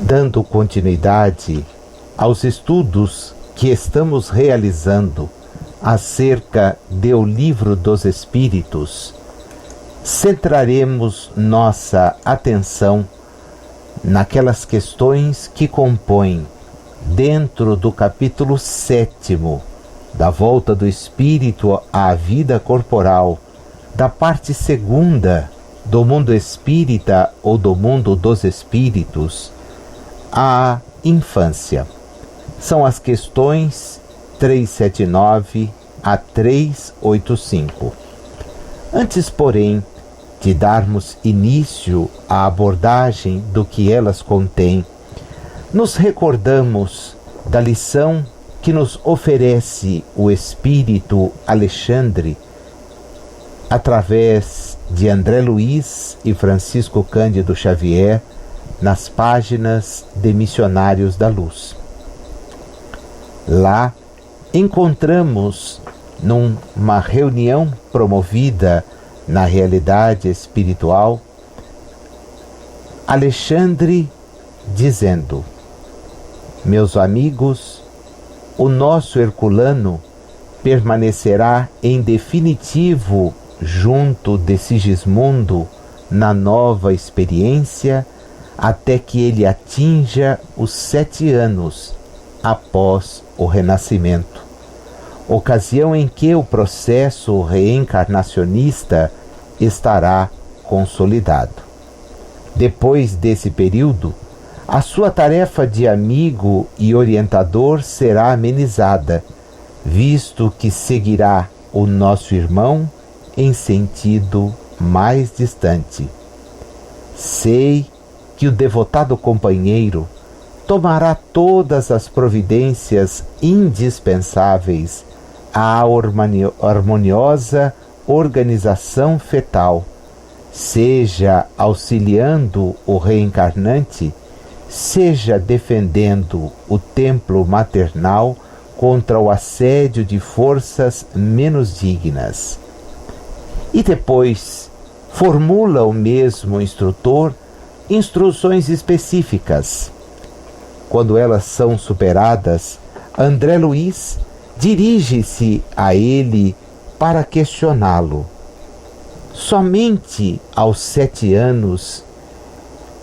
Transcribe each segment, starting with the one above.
Dando continuidade aos estudos que estamos realizando acerca do Livro dos Espíritos, centraremos nossa atenção naquelas questões que compõem, dentro do capítulo 7º, da volta do espírito à vida corporal, da parte 2ª do mundo espírita ou do mundo dos espíritos, a infância. São as questões 379 a 385. Antes, porém, de darmos início à abordagem do que elas contêm, nos recordamos da lição que nos oferece o Espírito Alexandre através de André Luiz e Francisco Cândido Xavier nas páginas de Missionários da Luz. Lá encontramos, numa reunião promovida na realidade espiritual, Alexandre dizendo: meus amigos, o nosso Herculano permanecerá em definitivo junto de Sigismundo na nova experiência até que ele atinja os 7 anos após o renascimento, ocasião em que o processo reencarnacionista estará consolidado. Depois desse período, a sua tarefa de amigo e orientador será amenizada, visto que seguirá o nosso irmão em sentido mais distante. Sei que o devotado companheiro tomará todas as providências indispensáveis à harmoniosa organização fetal, seja auxiliando o reencarnante, seja defendendo o templo maternal contra o assédio de forças menos dignas. E depois formula o mesmo instrutor instruções específicas. Quando elas são superadas, André Luiz dirige-se a ele para questioná-lo. Somente aos 7 anos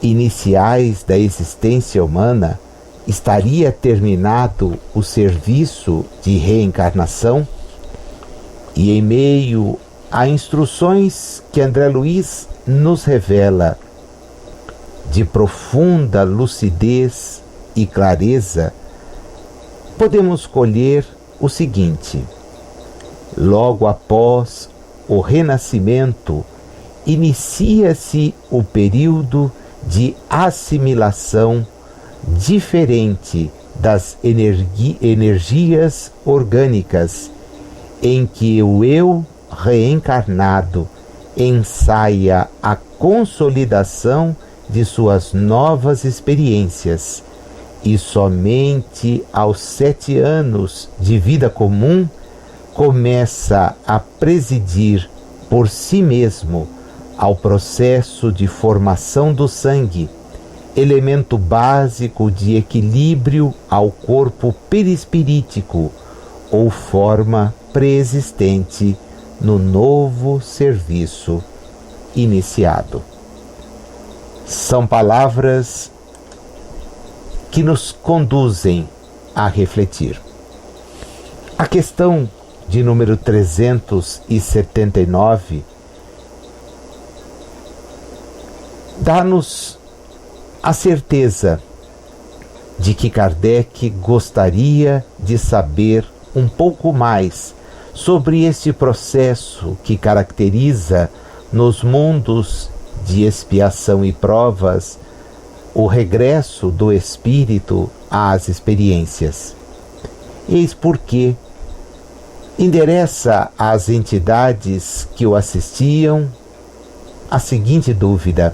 iniciais da existência humana estaria terminado o serviço de reencarnação? E em meio a instruções que André Luiz nos revela, de profunda lucidez e clareza, podemos colher o seguinte: logo após o renascimento, inicia-se o período de assimilação diferente das energias orgânicas, em que o eu reencarnado ensaia a consolidação de suas novas experiências, e somente aos 7 anos de vida comum começa a presidir por si mesmo ao processo de formação do sangue, elemento básico de equilíbrio ao corpo perispirítico, ou forma preexistente no novo serviço iniciado. São palavras que nos conduzem a refletir. A questão de número 379 dá-nos a certeza de que Kardec gostaria de saber um pouco mais sobre este processo que caracteriza nos mundos de expiação e provas o regresso do espírito às experiências. Eis porque endereça às entidades que o assistiam a seguinte dúvida: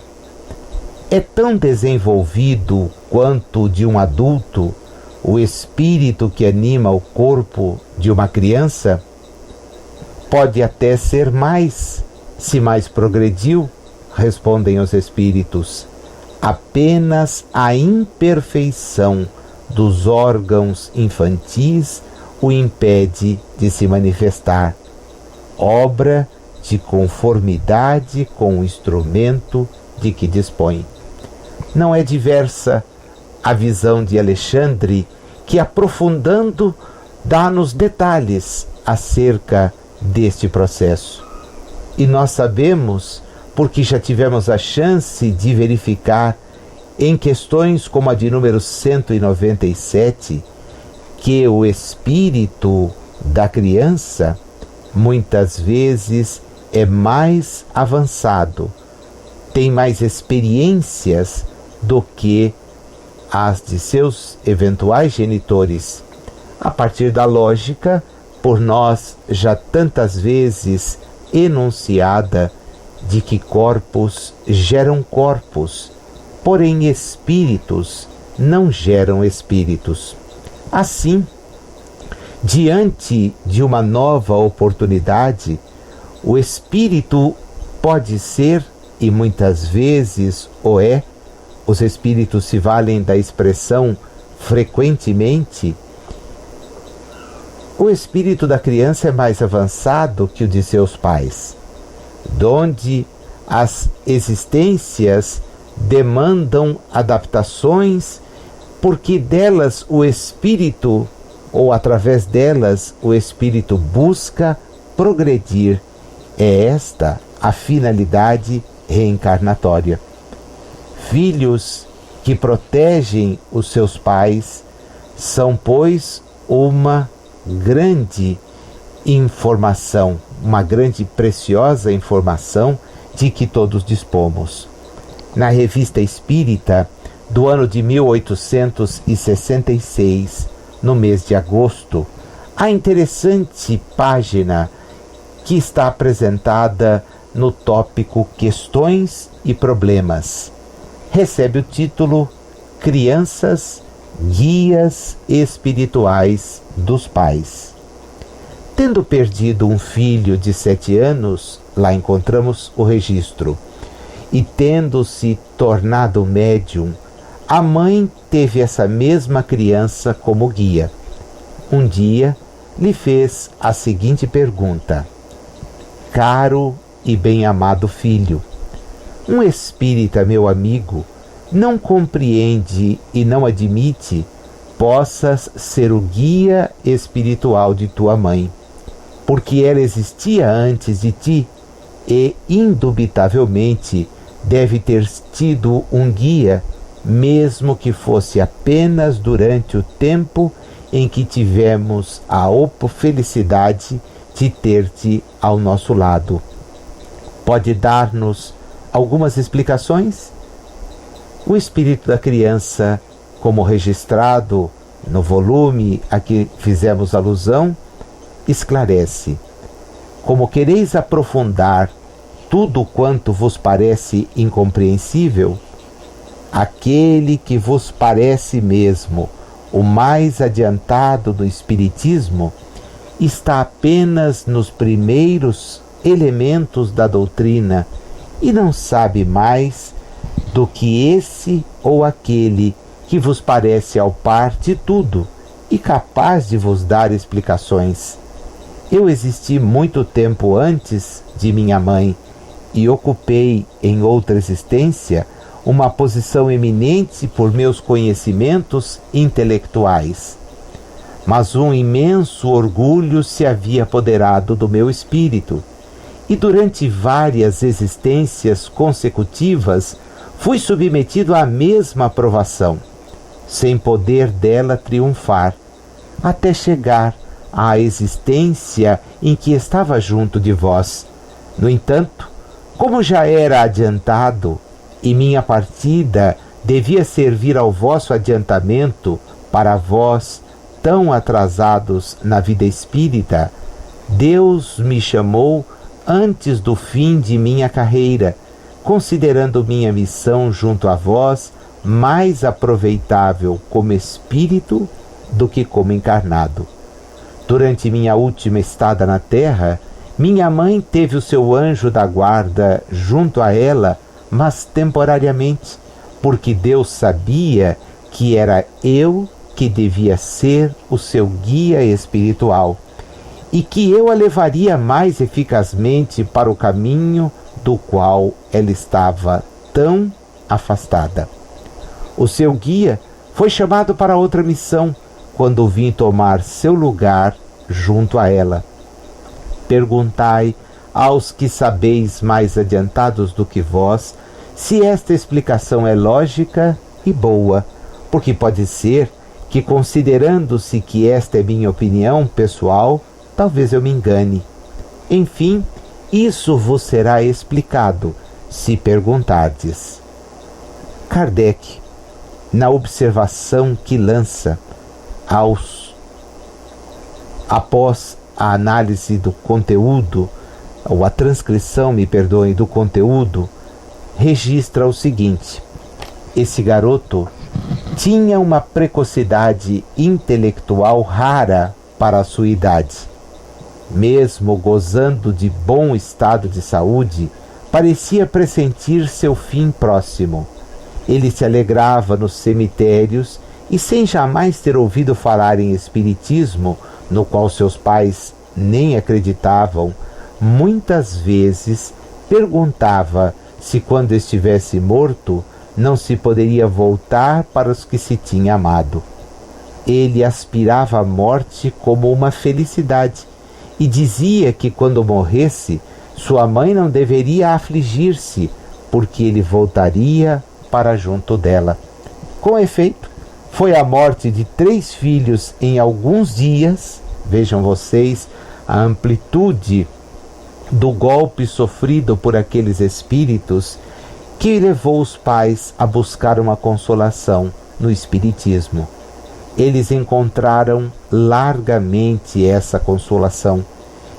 é tão desenvolvido quanto de um adulto o espírito que anima o corpo de uma criança? Pode até ser mais, se mais progrediu, respondem os espíritos. apenas a imperfeição dos órgãos infantis o impede de se manifestar, obra de conformidade com o instrumento de que dispõe. Não é diversa a visão de Alexandre, que, aprofundando, dá-nos detalhes acerca deste processo. E nós sabemos, porque já tivemos a chance de verificar em questões como a de número 197, que o espírito da criança muitas vezes é mais avançado, tem mais experiências do que as de seus eventuais genitores, a partir da lógica por nós já tantas vezes enunciada de que corpos geram corpos, porém espíritos não geram espíritos. Assim, diante de uma nova oportunidade, o espírito pode ser, e muitas vezes o é, os espíritos se valem da expressão frequentemente, o espírito da criança é mais avançado que o de seus pais, donde as existências demandam adaptações, porque delas o espírito, ou através delas o espírito busca progredir. É esta a finalidade reencarnatória. Filhos que protegem os seus pais são, pois, uma grande informação, uma grande e preciosa informação de que todos dispomos. Na Revista Espírita do ano de 1866, no mês de agosto, a interessante página que está apresentada no tópico Questões e Problemas. Recebe o título Crianças, Guias Espirituais dos Pais. Tendo perdido um filho de 7 anos, lá encontramos o registro, e tendo-se tornado médium, a mãe teve essa mesma criança como guia. Um dia lhe fez a seguinte pergunta: caro e bem-amado filho, um espírita, meu amigo, não compreende e não admite possas ser o guia espiritual de tua mãe, porque ela existia antes de ti e, indubitavelmente, deve ter tido um guia, mesmo que fosse apenas durante o tempo em que tivemos a felicidade de ter-te ao nosso lado. Pode dar-nos algumas explicações? O espírito da criança, como registrado no volume a que fizemos alusão, esclarece: como quereis aprofundar tudo quanto vos parece incompreensível, aquele que vos parece mesmo o mais adiantado do espiritismo está apenas nos primeiros elementos da doutrina e não sabe mais do que esse ou aquele que vos parece ao par de tudo e capaz de vos dar explicações. Eu existi muito tempo antes de minha mãe e ocupei em outra existência uma posição eminente por meus conhecimentos intelectuais. Mas um imenso orgulho se havia apoderado do meu espírito, e durante várias existências consecutivas fui submetido à mesma provação, sem poder dela triunfar, até chegar à existência em que estava junto de vós. No entanto, como já era adiantado, e minha partida devia servir ao vosso adiantamento para vós tão atrasados na vida espírita, Deus me chamou antes do fim de minha carreira, considerando minha missão junto a vós mais aproveitável como espírito do que como encarnado. Durante minha última estada na terra, minha mãe teve o seu anjo da guarda junto a ela, mas temporariamente, porque Deus sabia que era eu que devia ser o seu guia espiritual e que eu a levaria mais eficazmente para o caminho do qual ela estava tão afastada. O seu guia foi chamado para outra missão quando vim tomar seu lugar junto a ela. Perguntai aos que sabeis mais adiantados do que vós se esta explicação é lógica e boa, porque pode ser que, considerando-se que esta é minha opinião pessoal, talvez eu me engane. Enfim, isso vos será explicado se perguntardes. Kardec, na observação que lança após a análise do conteúdo, ou a transcrição, do conteúdo, registra o seguinte: esse garoto tinha uma precocidade intelectual rara para a sua idade. Mesmo gozando de bom estado de saúde, parecia pressentir seu fim próximo. Ele se alegrava nos cemitérios e, sem jamais ter ouvido falar em espiritismo, no qual seus pais nem acreditavam, muitas vezes perguntava se, quando estivesse morto, não se poderia voltar para os que se tinha amado. Ele aspirava a morte como uma felicidade e dizia que, quando morresse, sua mãe não deveria afligir-se, porque ele voltaria para junto dela. Com efeito, foi a morte de 3 filhos em alguns dias, vejam vocês a amplitude do golpe sofrido por aqueles espíritos, que levou os pais a buscar uma consolação no espiritismo. Eles encontraram largamente essa consolação,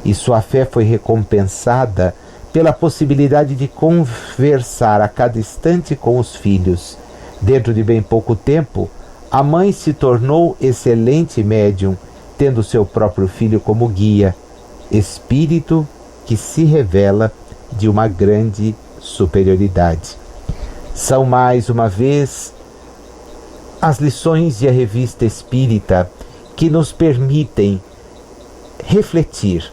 e sua fé foi recompensada pela possibilidade de conversar a cada instante com os filhos. Dentro de bem pouco tempo, a mãe se tornou excelente médium, tendo seu próprio filho como guia, espírito que se revela de uma grande superioridade. São, mais uma vez, as lições de A Revista Espírita que nos permitem refletir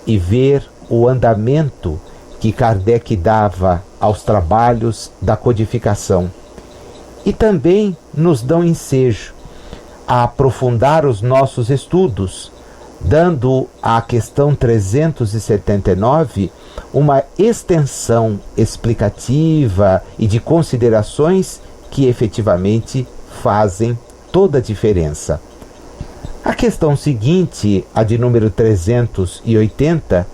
e ver o andamento que Kardec dava aos trabalhos da codificação, e também nos dão ensejo a aprofundar os nossos estudos, dando à questão 379 uma extensão explicativa e de considerações que efetivamente fazem toda a diferença. A questão seguinte, a de número 380,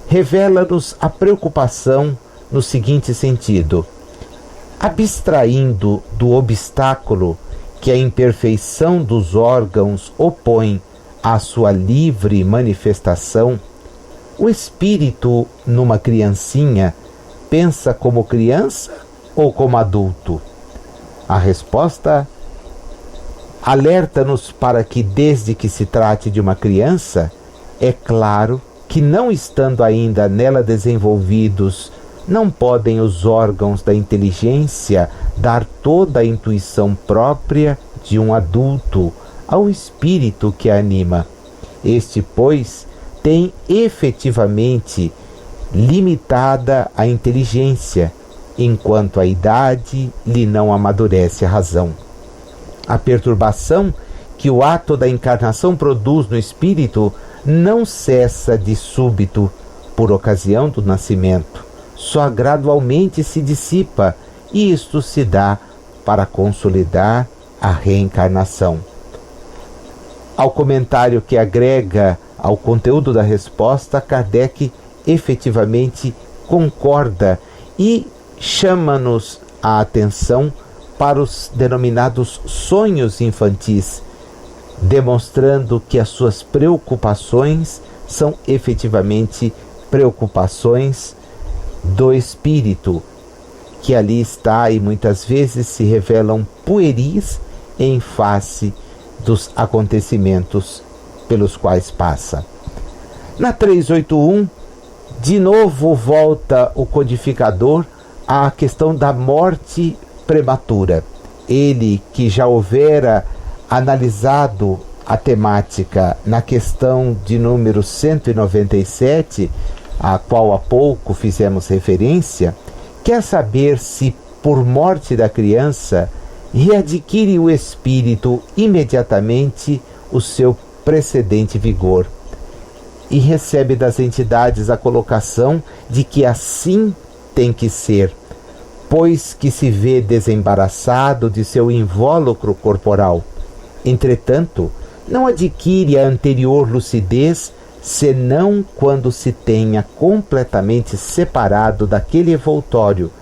revela-nos a preocupação no seguinte sentido: abstraindo do obstáculo que a imperfeição dos órgãos opõe à sua livre manifestação, o espírito numa criancinha pensa como criança ou como adulto? A resposta alerta-nos para que, desde que se trate de uma criança, é claro que, não estando ainda nela desenvolvidos, não podem os órgãos da inteligência dar toda a intuição própria de um adulto ao espírito que a anima. Este, pois, tem efetivamente limitada a inteligência, enquanto a idade lhe não amadurece a razão. A perturbação que o ato da encarnação produz no espírito não cessa de súbito por ocasião do nascimento, só gradualmente se dissipa, e isto se dá para consolidar a reencarnação. Ao comentário que agrega ao conteúdo da resposta, Kardec efetivamente concorda e chama-nos a atenção para os denominados sonhos infantis, demonstrando que as suas preocupações são efetivamente preocupações do espírito, que ali está e muitas vezes se revelam pueris em face dos acontecimentos pelos quais passa. Na 381, de novo volta o codificador à questão da morte prematura. Ele que já houvera analisado a temática na questão de número 197, a qual há pouco fizemos referência, quer saber se, por morte da criança, readquire o espírito imediatamente o seu precedente vigor, e recebe das entidades a colocação de que assim tem que ser, pois que se vê desembaraçado de seu invólucro corporal. Entretanto, não adquire a anterior lucidez senão quando se tenha completamente separado daquele envoltório,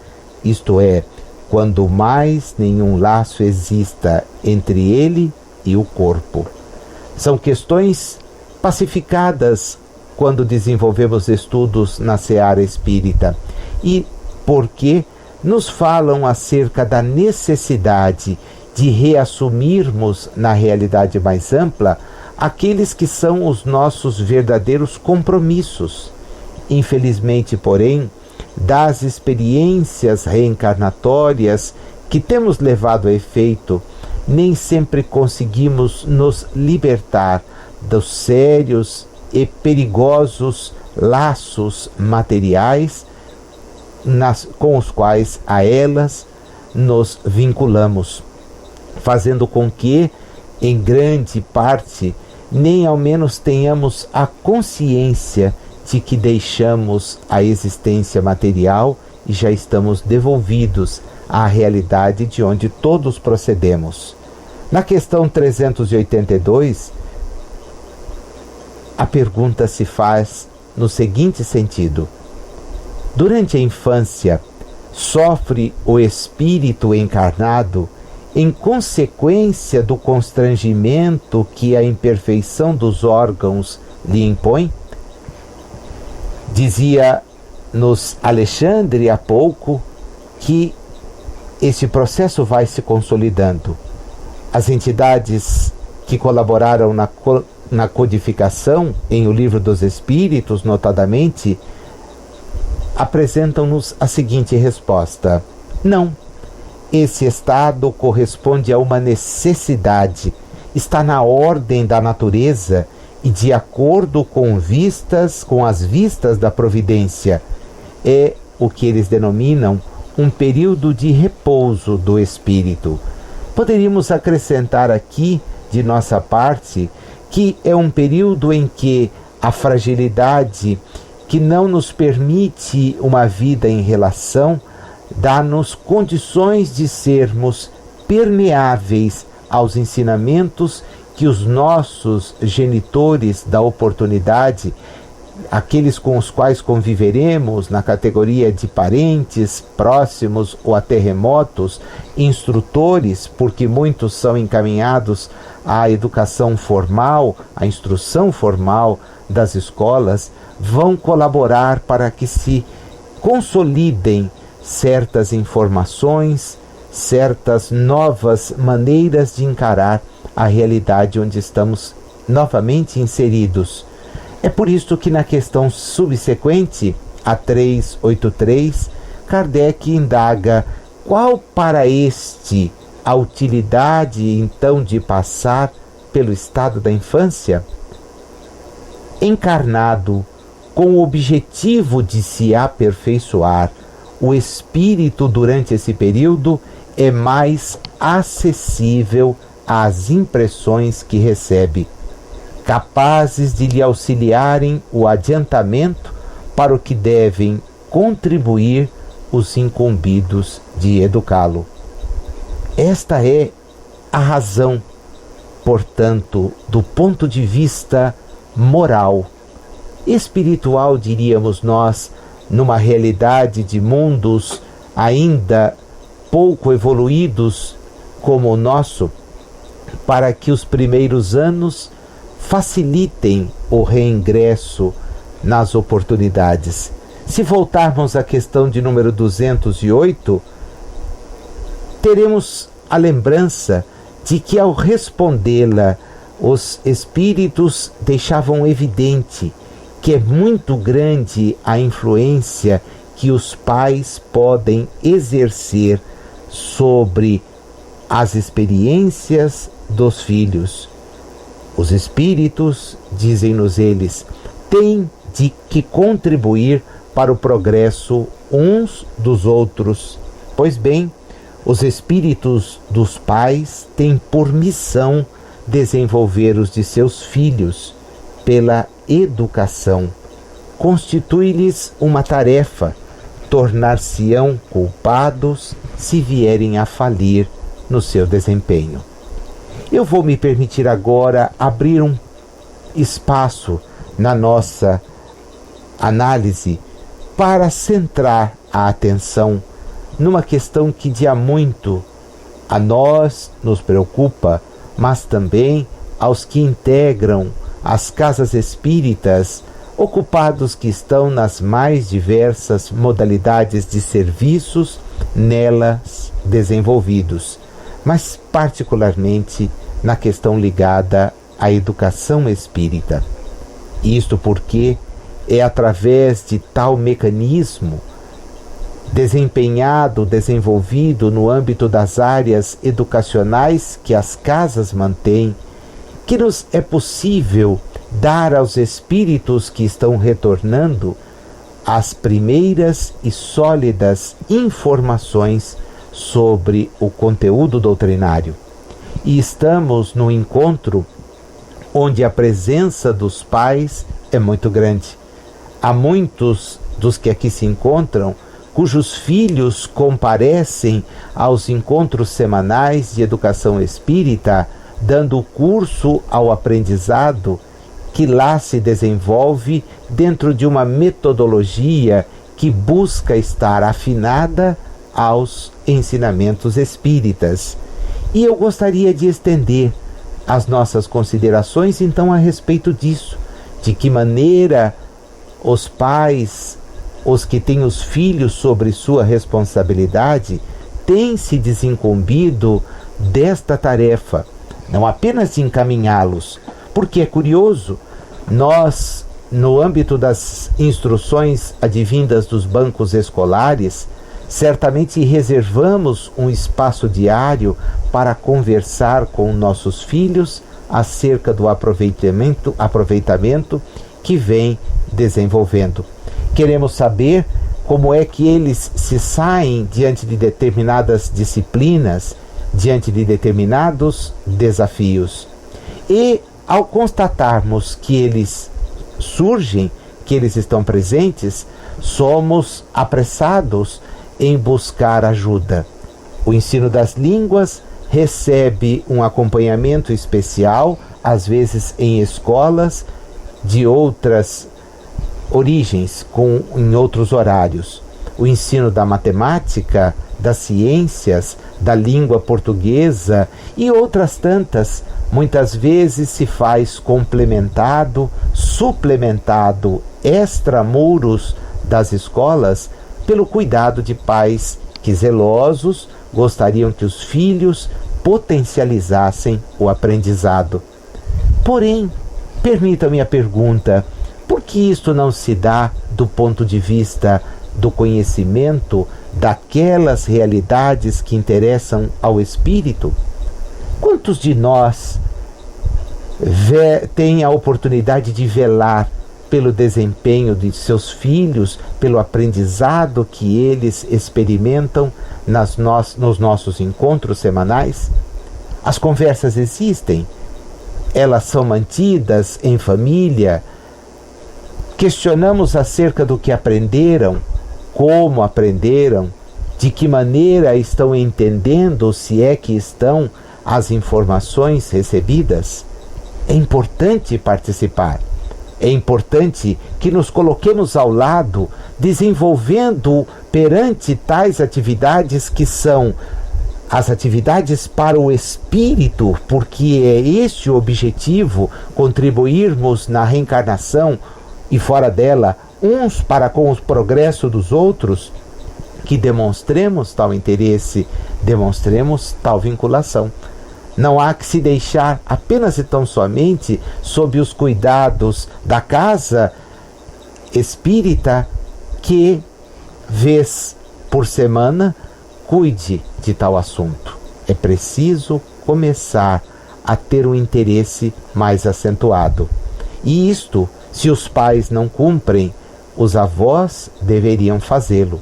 isto é, quando mais nenhum laço exista entre ele e o corpo. São questões pacificadas quando desenvolvemos estudos na seara espírita, e porque nos falam acerca da necessidade de reassumirmos na realidade mais ampla aqueles que são os nossos verdadeiros compromissos. Infelizmente, porém, das experiências reencarnatórias que temos levado a efeito, nem sempre conseguimos nos libertar dos sérios e perigosos laços materiais com os quais a elas nos vinculamos, fazendo com que, em grande parte, nem ao menos tenhamos a consciência de que deixamos a existência material e já estamos devolvidos à realidade de onde todos procedemos. Na questão 382, a pergunta se faz no seguinte sentido: durante a infância, sofre o espírito encarnado em consequência do constrangimento que a imperfeição dos órgãos lhe impõe? Dizia-nos Alexandre há pouco que esse processo vai se consolidando. As entidades que colaboraram na codificação, em O Livro dos Espíritos, notadamente, apresentam-nos a seguinte resposta: não. Esse estado corresponde a uma necessidade, está na ordem da natureza e de acordo com as vistas da providência. É o que eles denominam um período de repouso do espírito. Poderíamos acrescentar aqui, de nossa parte, que é um período em que a fragilidade que não nos permite uma vida em relação dá-nos condições de sermos permeáveis aos ensinamentos que os nossos genitores da oportunidade, aqueles com os quais conviveremos na categoria de parentes próximos ou até remotos, instrutores, porque muitos são encaminhados à educação formal, à instrução formal das escolas, vão colaborar para que se consolidem certas informações, certas novas maneiras de encarar a realidade onde estamos novamente inseridos. É por isso que na questão subsequente, a 383, Kardec indaga qual para este a utilidade então de passar pelo estado da infância? Encarnado com o objetivo de se aperfeiçoar, o espírito durante esse período é mais acessível às impressões que recebe, capazes de lhe auxiliarem o adiantamento para o que devem contribuir os incumbidos de educá-lo. Esta é a razão, portanto, do ponto de vista moral, espiritual, diríamos nós, numa realidade de mundos ainda pouco evoluídos como o nosso, para que os primeiros anos facilitem o reingresso nas oportunidades. Se voltarmos à questão de número 208, teremos a lembrança de que ao respondê-la, os espíritos deixavam evidente que é muito grande a influência que os pais podem exercer sobre as experiências dos filhos. Os espíritos, dizem-nos eles, têm de que contribuir para o progresso uns dos outros. Pois bem, os espíritos dos pais têm por missão desenvolver os de seus filhos pela educação. Constitui-lhes uma tarefa, tornar-se-ão culpados se vierem a falir no seu desempenho. Eu vou me permitir agora abrir um espaço na nossa análise para centrar a atenção numa questão que de há muito a nós nos preocupa, mas também aos que integram as casas espíritas, ocupados que estão nas mais diversas modalidades de serviços nelas desenvolvidos, mas particularmente na questão ligada à educação espírita. Isto porque é através de tal mecanismo desenvolvido no âmbito das áreas educacionais que as casas mantêm, que nos é possível dar aos espíritos que estão retornando as primeiras e sólidas informações sobre o conteúdo doutrinário. E estamos no encontro onde a presença dos pais é muito grande. Há muitos dos que aqui se encontram cujos filhos comparecem aos encontros semanais de educação espírita, dando curso ao aprendizado que lá se desenvolve dentro de uma metodologia que busca estar afinada aos ensinamentos espíritas. E eu gostaria de estender as nossas considerações então a respeito disso, de que maneira os pais, os que têm os filhos sobre sua responsabilidade, têm se desincumbido desta tarefa, não apenas de encaminhá-los, porque é curioso, nós, no âmbito das instruções advindas dos bancos escolares, certamente reservamos um espaço diário para conversar com nossos filhos acerca do aproveitamento que vem desenvolvendo. Queremos saber como é que eles se saem diante de determinadas disciplinas, diante de determinados desafios. E ao constatarmos que eles surgem, que eles estão presentes, somos apressados em buscar ajuda. O ensino das línguas recebe um acompanhamento especial, às vezes em escolas de outras origens, em outros horários. O ensino da matemática, das ciências, da língua portuguesa e outras tantas, muitas vezes se faz complementado, suplementado, extramuros das escolas, pelo cuidado de pais que, zelosos, gostariam que os filhos potencializassem o aprendizado. Porém, permita-me a pergunta: por que isto não se dá do ponto de vista do conhecimento daquelas realidades que interessam ao espírito? Quantos de nós têm a oportunidade de velar pelo desempenho de seus filhos, pelo aprendizado que eles experimentam nos nossos encontros semanais? As conversas existem, elas são mantidas em família. Questionamos acerca do que aprenderam, como aprenderam, de que maneira estão entendendo, se é que estão, as informações recebidas. É importante participar. É importante que nos coloquemos ao lado, desenvolvendo perante tais atividades que são as atividades para o espírito, porque é este o objetivo, contribuirmos na reencarnação e fora dela, uns para com o progresso dos outros, que demonstremos tal interesse, demonstremos tal vinculação. Não há que se deixar apenas e tão somente sob os cuidados da casa espírita, que, vez por semana, cuide de tal assunto. É preciso começar a ter um interesse mais acentuado. E isto, se os pais não cumprem, os avós deveriam fazê-lo.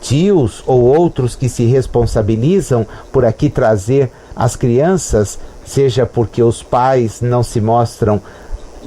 Tios ou outros que se responsabilizam por aqui trazer as crianças, seja porque os pais não se mostram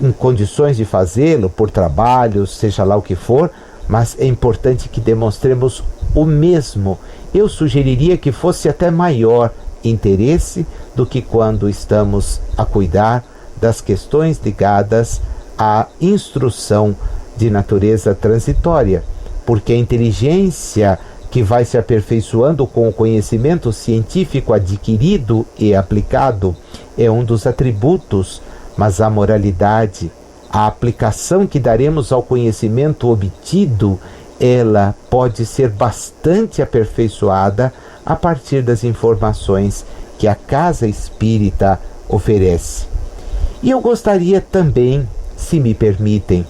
em condições de fazê-lo, por trabalho, seja lá o que for, mas é importante que demonstremos o mesmo. Eu sugeriria que fosse até maior interesse do que quando estamos a cuidar das questões ligadas à instrução de natureza transitória, porque a inteligência que vai se aperfeiçoando com o conhecimento científico adquirido e aplicado é um dos atributos, mas a moralidade, a aplicação que daremos ao conhecimento obtido, ela pode ser bastante aperfeiçoada a partir das informações que a casa espírita oferece. E eu gostaria também, se me permitem,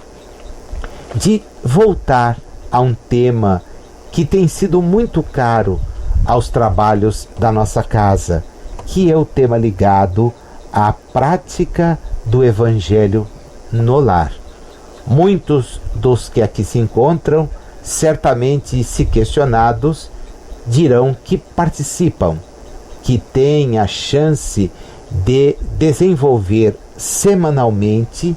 de voltar a um tema que tem sido muito caro aos trabalhos da nossa casa, que é o tema ligado à prática do Evangelho no lar. Muitos dos que aqui se encontram, certamente se questionados, dirão que participam, que têm a chance de desenvolver semanalmente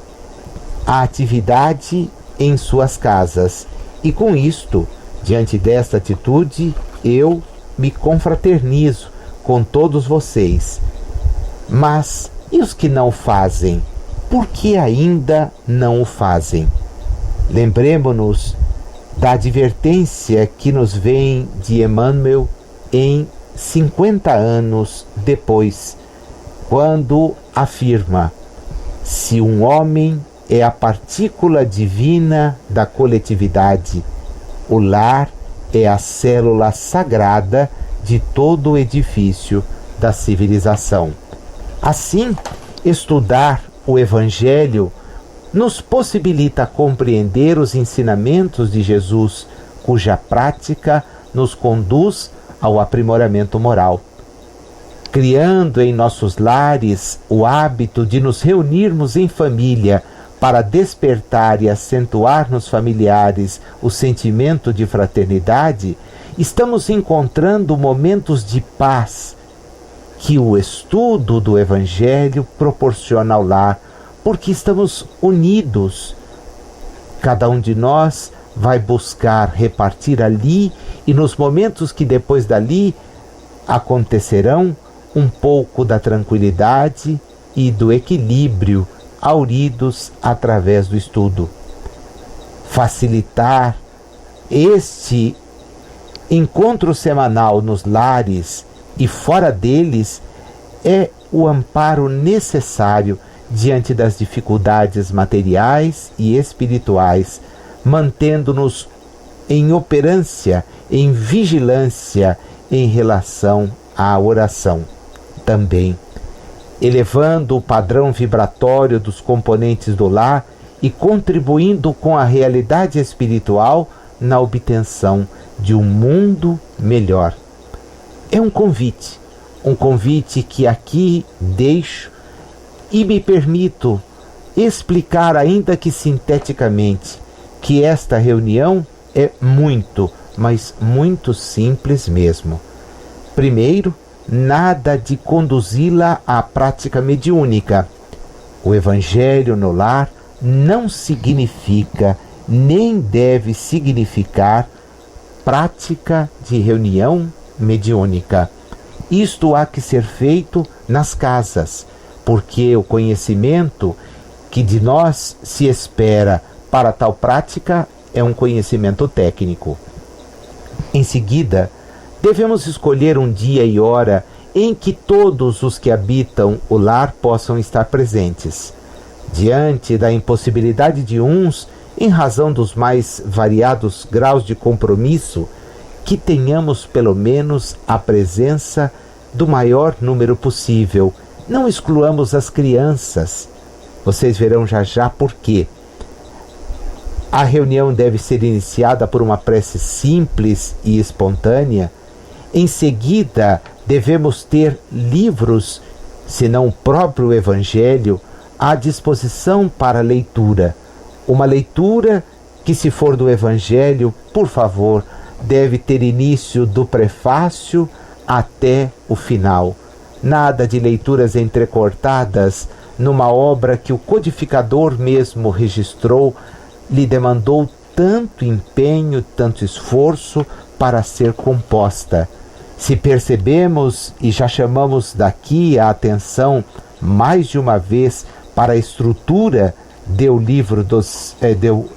a atividade em suas casas. E com isto, diante desta atitude, eu me confraternizo com todos vocês. Mas e os que não o fazem? Por que ainda não o fazem? Lembremos-nos da advertência que nos vem de Emmanuel em 50 anos depois, quando afirma: se um homem é a partícula divina da coletividade, o lar é a célula sagrada de todo o edifício da civilização. Assim, estudar o Evangelho nos possibilita compreender os ensinamentos de Jesus, cuja prática nos conduz ao aprimoramento moral. Criando em nossos lares o hábito de nos reunirmos em família para despertar e acentuar nos familiares o sentimento de fraternidade, estamos encontrando momentos de paz que o estudo do Evangelho proporciona ao lar, porque estamos unidos. Cada um de nós vai buscar repartir ali, e nos momentos que depois dali acontecerão, um pouco da tranquilidade e do equilíbrio auridos através do estudo. Facilitar este encontro semanal nos lares e fora deles é o amparo necessário diante das dificuldades materiais e espirituais, mantendo-nos em operância, em vigilância em relação à oração. Também elevando o padrão vibratório dos componentes do lar e contribuindo com a realidade espiritual na obtenção de um mundo melhor. É um convite que aqui deixo e me permito explicar, ainda que sinteticamente, que esta reunião é muito, mas muito simples mesmo. Primeiro, nada de conduzi-la à prática mediúnica. O Evangelho no lar não significa, nem deve significar, prática de reunião mediúnica. Isto há que ser feito nas casas, porque o conhecimento que de nós se espera para tal prática é um conhecimento técnico. Em seguida, devemos escolher um dia e hora em que todos os que habitam o lar possam estar presentes. Diante da impossibilidade de uns, em razão dos mais variados graus de compromisso, que tenhamos pelo menos a presença do maior número possível. Não excluamos as crianças. Vocês verão já já por quê. A reunião deve ser iniciada por uma prece simples e espontânea, Em seguida, devemos ter livros, se não o próprio Evangelho, à disposição para leitura. Uma leitura que, se for do Evangelho, por favor, deve ter início do prefácio até o final. Nada de leituras entrecortadas numa obra que o codificador mesmo registrou, lhe demandou tanto empenho, tanto esforço para ser composta. Se percebemos, e já chamamos daqui a atenção mais de uma vez para a estrutura do livro do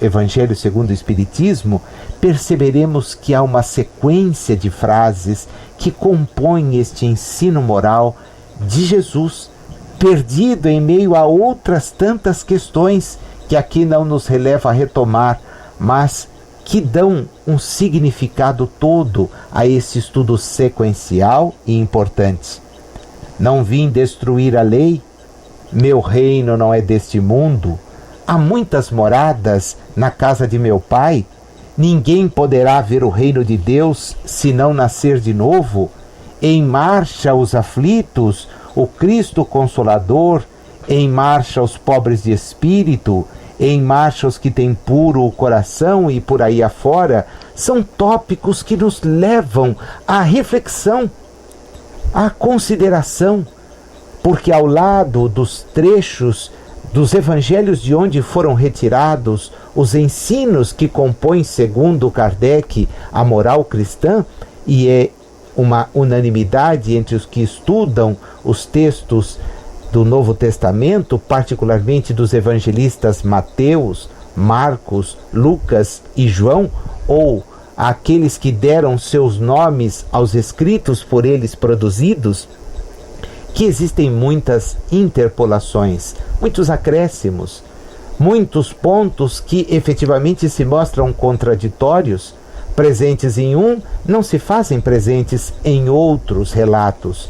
Evangelho segundo o Espiritismo, perceberemos que há uma sequência de frases que compõem este ensino moral de Jesus, perdido em meio a outras tantas questões que aqui não nos releva a retomar, mas que dão um significado todo a esse estudo sequencial e importante. Não vim destruir a lei, meu reino não é deste mundo, há muitas moradas na casa de meu Pai, ninguém poderá ver o reino de Deus se não nascer de novo. Em marcha os aflitos, o Cristo Consolador, em marcha os pobres de espírito, em marcha os que têm puro o coração e por aí afora, são tópicos que nos levam à reflexão, à consideração, porque ao lado dos trechos dos evangelhos de onde foram retirados os ensinos que compõem, segundo Kardec, a moral cristã, e é uma unanimidade entre os que estudam os textos do Novo Testamento, particularmente dos evangelistas Mateus, Marcos, Lucas e João, ou aqueles que deram seus nomes aos escritos por eles produzidos, que existem muitas interpolações, muitos acréscimos, muitos pontos que efetivamente se mostram contraditórios, presentes em um, não se fazem presentes em outros relatos.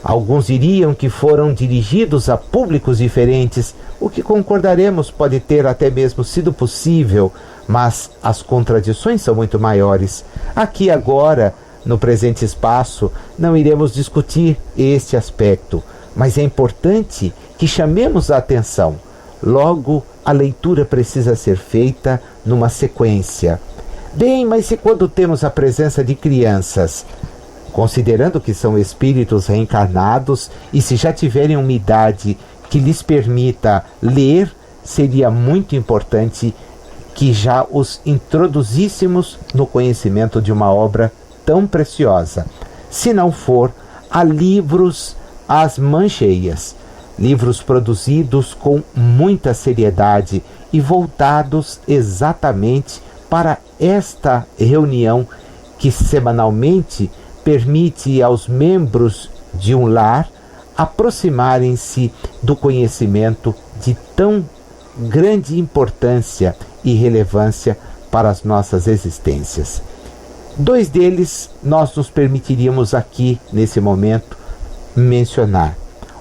Alguns diriam que foram dirigidos a públicos diferentes, o que concordaremos pode ter até mesmo sido possível, mas as contradições são muito maiores. Aqui agora, no presente espaço, não iremos discutir este aspecto, mas é importante que chamemos a atenção. Logo, a leitura precisa ser feita numa sequência. Bem, mas se quando temos a presença de crianças, considerando que são espíritos reencarnados, e se já tiverem uma idade que lhes permita ler, seria muito importante que já os introduzíssemos no conhecimento de uma obra tão preciosa. Se não for, há livros às mãos cheias, livros produzidos com muita seriedade e voltados exatamente para esta reunião que semanalmente permite aos membros de um lar aproximarem-se do conhecimento de tão grande importância e relevância para as nossas existências. Dois deles nós nos permitiríamos aqui, nesse momento, mencionar.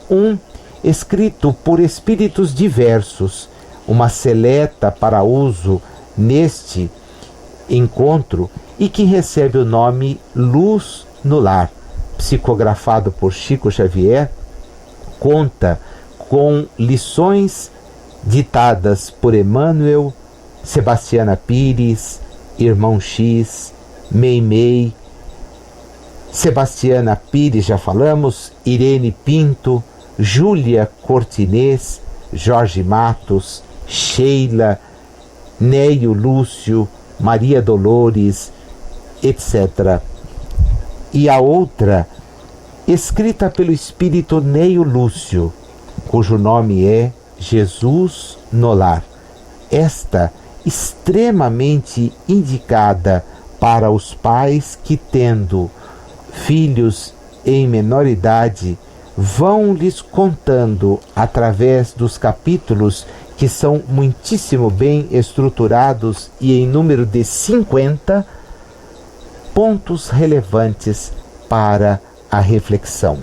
Um, escrito por espíritos diversos, uma seleta para uso neste encontro e que recebe o nome Luz no Lar, psicografado por Chico Xavier, conta com lições ditadas por Emmanuel, Sebastiana Pires, Irmão X, Meimei, Sebastiana Pires, já falamos, Irene Pinto, Júlia Cortinês, Jorge Matos, Sheila, Neio Lúcio, Maria Dolores, etc. E a outra, escrita pelo espírito Neio Lúcio, cujo nome é Jesus no Lar. Esta extremamente indicada para os pais que, tendo filhos em menor idade, vão lhes contando através dos capítulos, que são muitíssimo bem estruturados e em número de 50, pontos relevantes para a reflexão.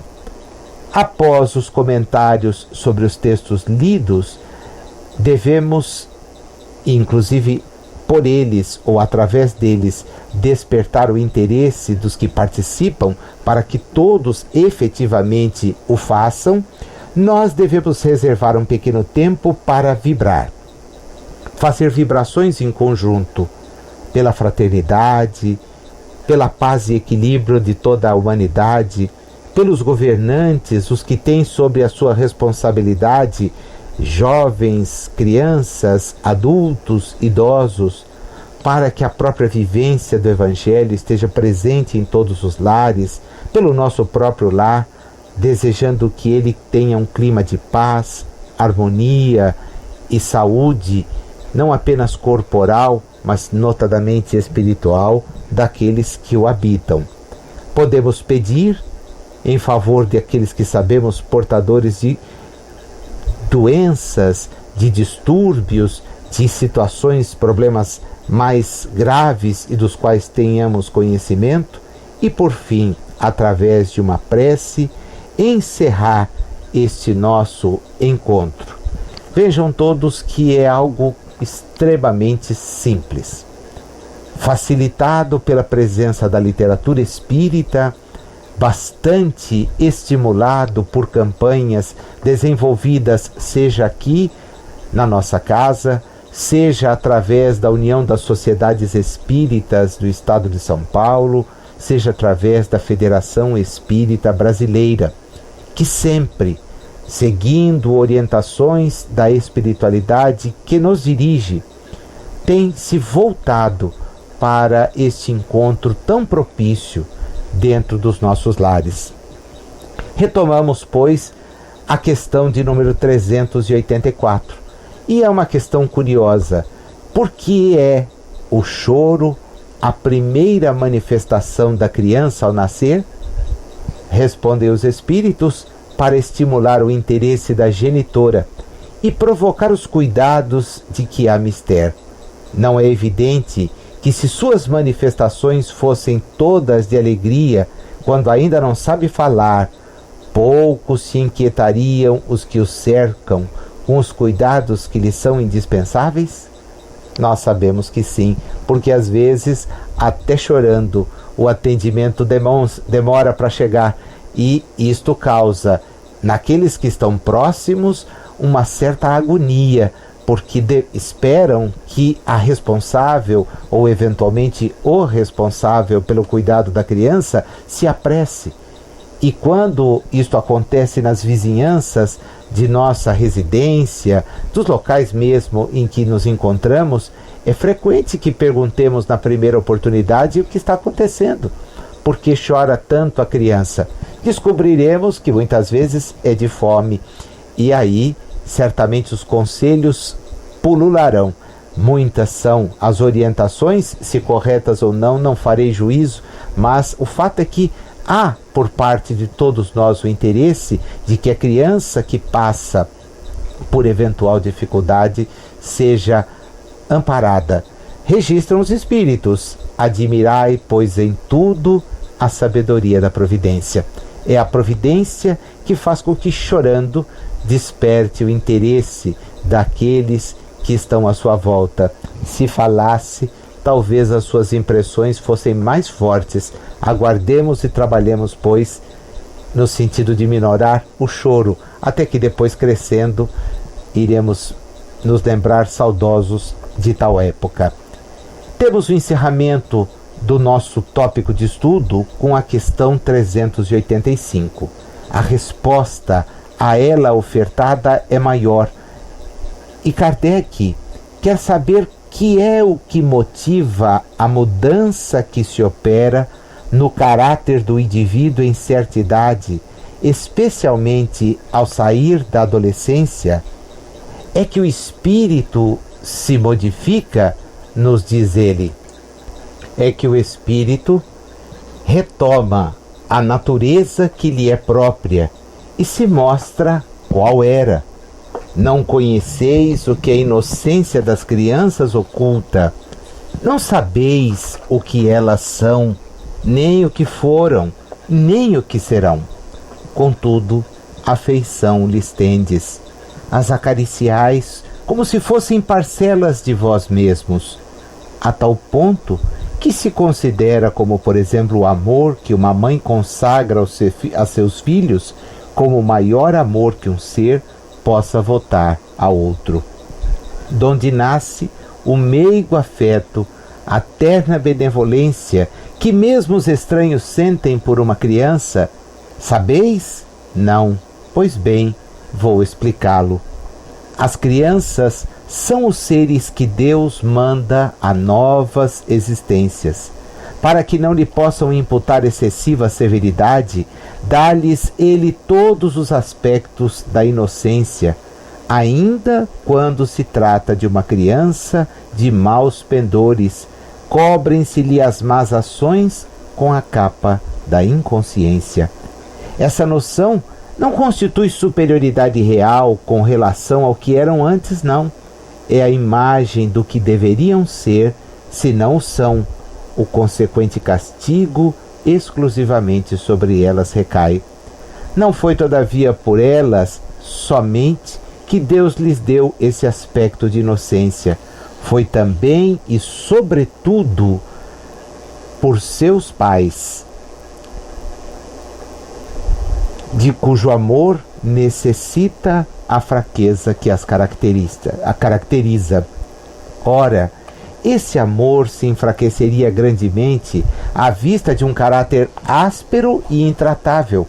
Após os comentários sobre os textos lidos, devemos, inclusive por eles ou através deles despertar o interesse dos que participam para que todos efetivamente o façam, nós devemos reservar um pequeno tempo para vibrar. Fazer vibrações em conjunto, pela fraternidade, pela paz e equilíbrio de toda a humanidade, pelos governantes, os que têm sob a sua responsabilidade jovens, crianças, adultos, idosos, para que a própria vivência do Evangelho esteja presente em todos os lares, pelo nosso próprio lar, desejando que ele tenha um clima de paz, harmonia e saúde, não apenas corporal, mas notadamente espiritual, daqueles que o habitam. Podemos pedir em favor de aqueles que sabemos portadores de doenças, de distúrbios, de situações, problemas mais graves e dos quais tenhamos conhecimento, e por fim, através de uma prece, encerrar este nosso encontro. Vejam todos que é algo extremamente simples, facilitado pela presença da literatura espírita, bastante estimulado por campanhas desenvolvidas, seja aqui na nossa casa, seja através da União das Sociedades Espíritas do Estado de São Paulo, seja através da Federação Espírita Brasileira, que sempre, seguindo orientações da espiritualidade que nos dirige, tem se voltado para este encontro tão propício dentro dos nossos lares. Retomamos, pois, a questão de número 384. E é uma questão curiosa. Por que é o choro a primeira manifestação da criança ao nascer? Respondem os espíritos: para estimular o interesse da genitora e provocar os cuidados de que há mister. Não é evidente que, se suas manifestações fossem todas de alegria, quando ainda não sabe falar, pouco se inquietariam os que o cercam com os cuidados que lhe são indispensáveis? Nós sabemos que sim, porque às vezes, até chorando, o atendimento demora para chegar, e isto causa, naqueles que estão próximos, uma certa agonia, porque esperam que a responsável, ou eventualmente o responsável pelo cuidado da criança, se apresse. E quando isto acontece nas vizinhanças de nossa residência, dos locais mesmo em que nos encontramos, é frequente que perguntemos na primeira oportunidade o que está acontecendo, por que chora tanto a criança. Descobriremos que muitas vezes é de fome, e aí certamente os conselhos pulularão. Muitas são as orientações, se corretas ou não, não farei juízo, mas o fato é que há por parte de todos nós o interesse de que a criança que passa por eventual dificuldade seja amparada. Registram os espíritos: admirai, pois, em tudo a sabedoria da providência. É a providência que faz com que, chorando, desperte o interesse daqueles que estão à sua volta. Se falasse, talvez as suas impressões fossem mais fortes. Aguardemos e trabalhemos, pois, no sentido de minorar o choro, até que depois, crescendo, iremos nos lembrar saudosos de tal época. Temos o encerramento do nosso tópico de estudo com a questão 385. A resposta a ela ofertada é maior. E Kardec quer saber que é o que motiva a mudança que se opera no caráter do indivíduo em certa idade, especialmente ao sair da adolescência. É que o espírito se modifica, nos diz ele. É que o espírito retoma a natureza que lhe é própria e se mostra qual era. Não conheceis o que a inocência das crianças oculta. Não sabeis o que elas são, nem o que foram, nem o que serão. Contudo, afeição lhes tendes. As acariciais como se fossem parcelas de vós mesmos. a tal ponto que se considera como, por exemplo, o amor que uma mãe consagra a seus filhos como o maior amor que um ser possa votar a outro. Donde nasce o meigo afeto, a terna benevolência que mesmo os estranhos sentem por uma criança? Sabeis? Não. Pois bem, vou explicá-lo. As crianças são os seres que Deus manda a novas existências. Para que não lhe possam imputar excessiva severidade, dá-lhes ele todos os aspectos da inocência, ainda quando se trata de uma criança de maus pendores, cobrem-se-lhe as más ações com a capa da inconsciência. Essa noção não constitui superioridade real com relação ao que eram antes, não. É a imagem do que deveriam ser, se não o são. O consequente castigo exclusivamente sobre elas recai. Não foi, todavia, por elas somente que Deus lhes deu esse aspecto de inocência. Foi também e sobretudo por seus pais, de cujo amor necessita a fraqueza que as caracteriza. Ora, esse amor se enfraqueceria grandemente à vista de um caráter áspero e intratável,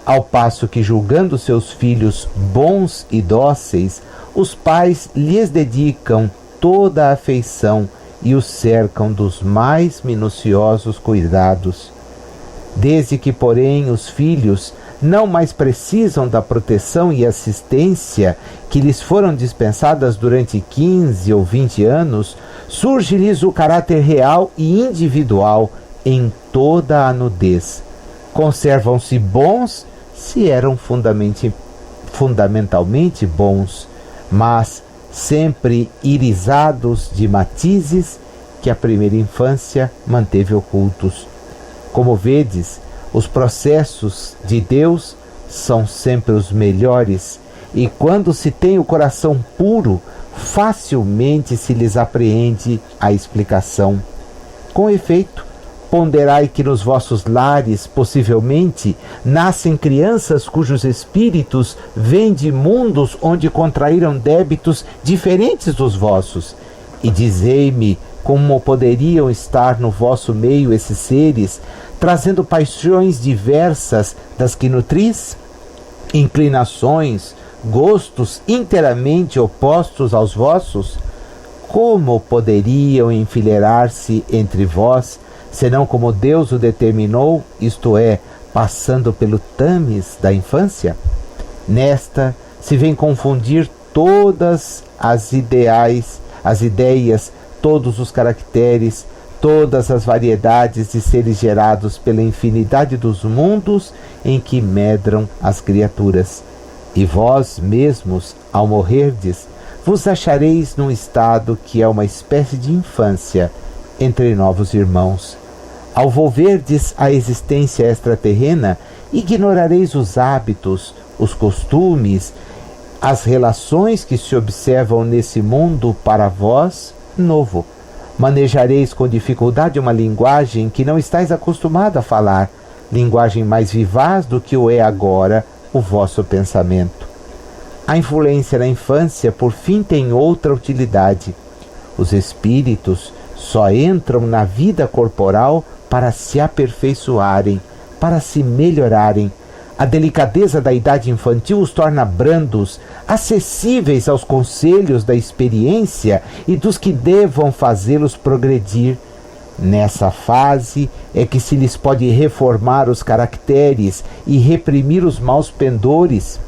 ao passo que, julgando seus filhos bons e dóceis, os pais lhes dedicam toda a afeição e os cercam dos mais minuciosos cuidados. Desde que, porém, os filhos não mais precisam da proteção e assistência que lhes foram dispensadas durante 15 ou 20 anos, surge-lhes o caráter real e individual em toda a nudez. Conservam-se bons se eram fundamentalmente bons, mas sempre irisados de matizes que a primeira infância manteve ocultos. Como vedes, os processos de Deus são sempre os melhores, e quando se tem o coração puro, facilmente se lhes apreende a explicação. Com efeito, ponderai que nos vossos lares, possivelmente, nascem crianças cujos espíritos vêm de mundos onde contraíram débitos diferentes dos vossos, e dizei-me como poderiam estar no vosso meio esses seres, trazendo paixões diversas das que nutris, inclinações, gostos inteiramente opostos aos vossos? Como poderiam enfileirar-se entre vós, senão como Deus o determinou, isto é, passando pelo tames da infância? Nesta se vem confundir todas as ideias, todos os caracteres, todas as variedades de seres gerados pela infinidade dos mundos em que medram as criaturas. E vós mesmos, ao morrerdes, vos achareis num estado que é uma espécie de infância entre novos irmãos. Ao volverdes à existência extraterrena, ignorareis os hábitos, os costumes, as relações que se observam nesse mundo para vós novo. Manejareis com dificuldade uma linguagem que não estáis acostumado a falar, linguagem mais vivaz do que o é agora o vosso pensamento. A influência na infância, por fim, tem outra utilidade. Os espíritos só entram na vida corporal para se aperfeiçoarem, para se melhorarem. A delicadeza da idade infantil os torna brandos, acessíveis aos conselhos da experiência e dos que devam fazê-los progredir. Nessa fase é que se lhes pode reformar os caracteres e reprimir os maus pendores.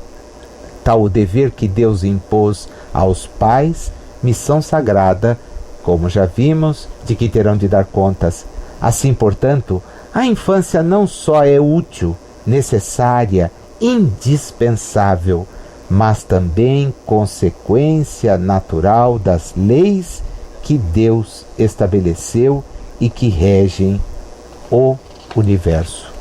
Tal o dever que Deus impôs aos pais, missão sagrada, como já vimos, de que terão de dar contas. Assim, portanto, a infância não só é útil, necessária, indispensável, mas também consequência natural das leis que Deus estabeleceu e que regem o universo.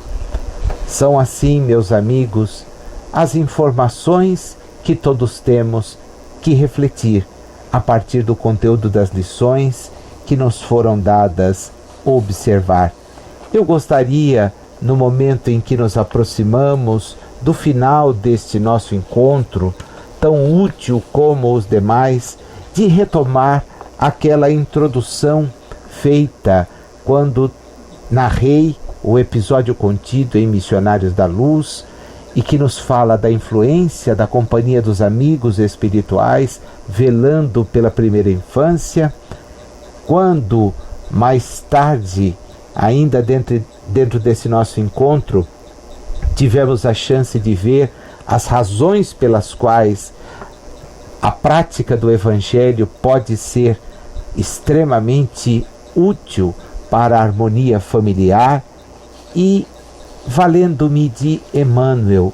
São assim, meus amigos, as informações que todos temos que refletir a partir do conteúdo das lições que nos foram dadas observar. Eu gostaria, no momento em que nos aproximamos do final deste nosso encontro, tão útil como os demais, de retomar aquela introdução feita quando narrei o episódio contido em Missionários da Luz e que nos fala da influência da companhia dos amigos espirituais velando pela primeira infância, quando mais tarde, ainda dentro desse nosso encontro, tivemos a chance de ver as razões pelas quais a prática do Evangelho pode ser extremamente útil para a harmonia familiar, e valendo-me de Emmanuel,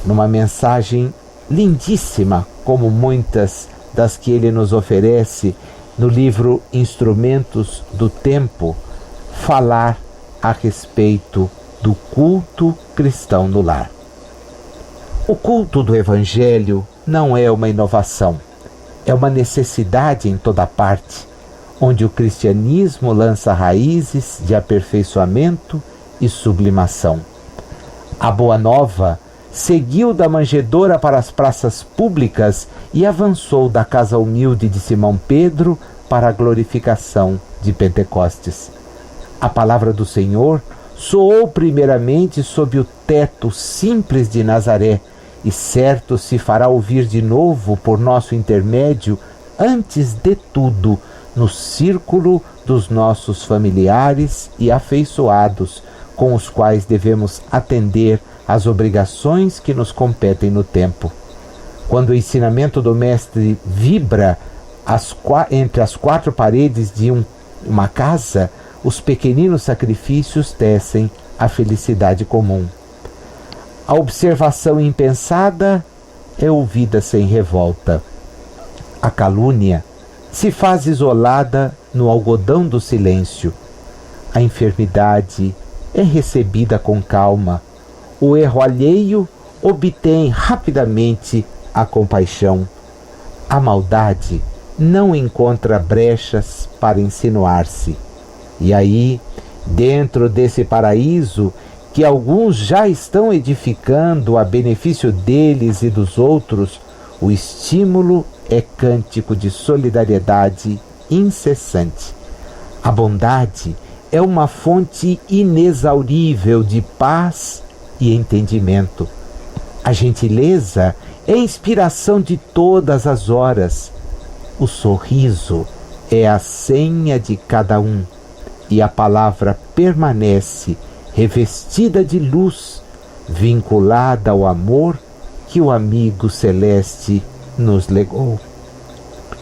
numa mensagem lindíssima, como muitas das que ele nos oferece no livro Instrumentos do Tempo, falar a respeito do culto cristão no lar. O culto do Evangelho não é uma inovação, é uma necessidade em toda parte, onde o cristianismo lança raízes de aperfeiçoamento e sublimação. A Boa Nova seguiu da manjedoura para as praças públicas e avançou da casa humilde de Simão Pedro para a glorificação de Pentecostes. A palavra do Senhor soou primeiramente sob o teto simples de Nazaré e certo se fará ouvir de novo por nosso intermédio, antes de tudo, no círculo dos nossos familiares e afeiçoados, com os quais devemos atender às obrigações que nos competem no tempo. Quando o ensinamento do Mestre vibra entre as quatro paredes de uma casa, os pequeninos sacrifícios tecem a felicidade comum. A observação impensada é ouvida sem revolta. A calúnia se faz isolada no algodão do silêncio. A enfermidade é recebida com calma. O erro alheio obtém rapidamente a compaixão. A maldade não encontra brechas para insinuar-se. E aí, dentro desse paraíso que alguns já estão edificando a benefício deles e dos outros, o estímulo é cântico de solidariedade incessante. A bondade é uma fonte inexaurível de paz e entendimento. A gentileza é inspiração de todas as horas. O sorriso é a senha de cada um, e a palavra permanece revestida de luz, vinculada ao amor que o amigo celeste nos legou.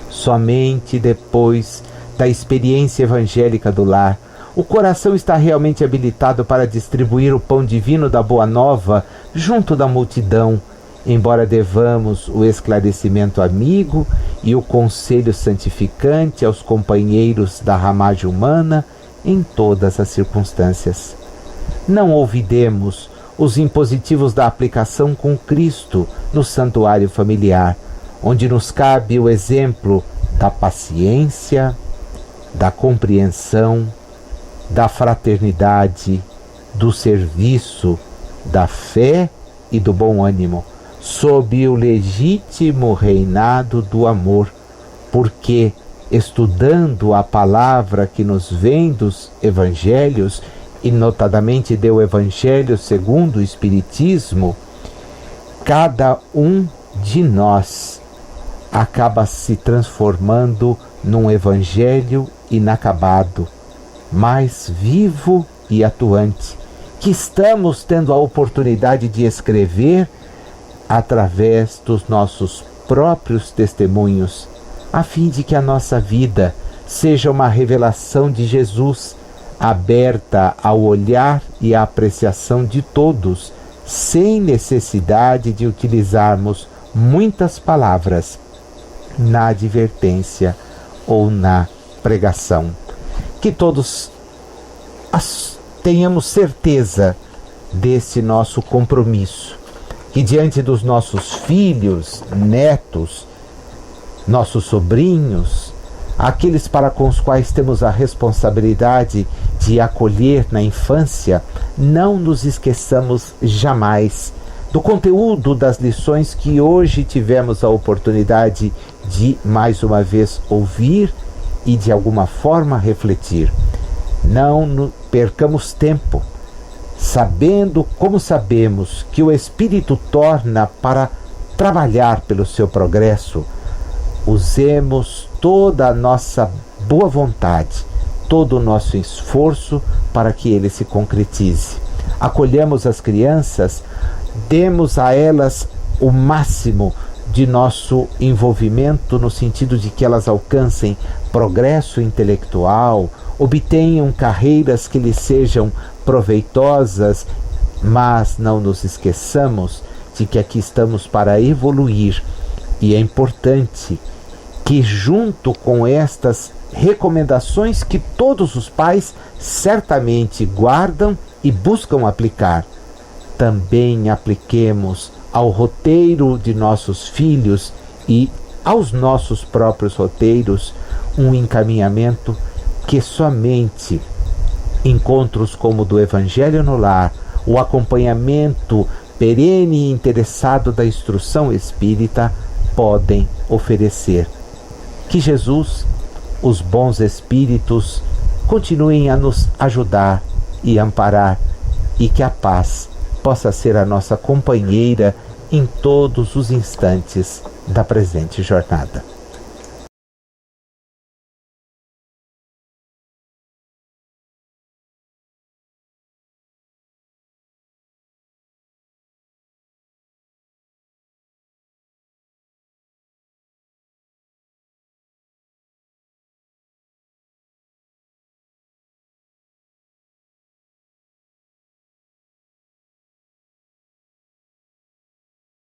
Somente depois da experiência evangélica do lar, o coração está realmente habilitado para distribuir o pão divino da Boa Nova junto da multidão, embora devamos o esclarecimento amigo e o conselho santificante aos companheiros da ramagem humana em todas as circunstâncias. Não olvidemos os impositivos da aplicação com Cristo no santuário familiar, onde nos cabe o exemplo da paciência, da compreensão, da fraternidade, do serviço, da fé e do bom ânimo, sob o legítimo reinado do amor, porque, estudando a palavra que nos vem dos evangelhos, e notadamente do Evangelho segundo o Espiritismo, cada um de nós acaba se transformando num Evangelho inacabado, mais vivo e atuante, que estamos tendo a oportunidade de escrever através dos nossos próprios testemunhos, a fim de que a nossa vida seja uma revelação de Jesus, aberta ao olhar e à apreciação de todos, sem necessidade de utilizarmos muitas palavras na advertência ou na pregação. Que todos tenhamos certeza desse nosso compromisso, que diante dos nossos filhos, netos, nossos sobrinhos, aqueles para com os quais temos a responsabilidade de acolher na infância, não nos esqueçamos jamais do conteúdo das lições que hoje tivemos a oportunidade de mais uma vez ouvir e de alguma forma refletir. Não percamos tempo, sabendo como sabemos que o Espírito torna para trabalhar pelo seu progresso. Usemos toda a nossa boa vontade, todo o nosso esforço para que ele se concretize. Acolhamos as crianças, demos a elas o máximo de nosso envolvimento no sentido de que elas alcancem progresso intelectual, obtenham carreiras que lhes sejam proveitosas, mas não nos esqueçamos de que aqui estamos para evoluir e é importante que, junto com estas recomendações que todos os pais certamente guardam e buscam aplicar, também apliquemos ao roteiro de nossos filhos e aos nossos próprios roteiros um encaminhamento que somente encontros como o do Evangelho no Lar, o acompanhamento perene e interessado da instrução espírita podem oferecer. Que Jesus, os bons espíritos, continuem a nos ajudar e amparar, e que a paz possa ser a nossa companheira em todos os instantes da presente jornada.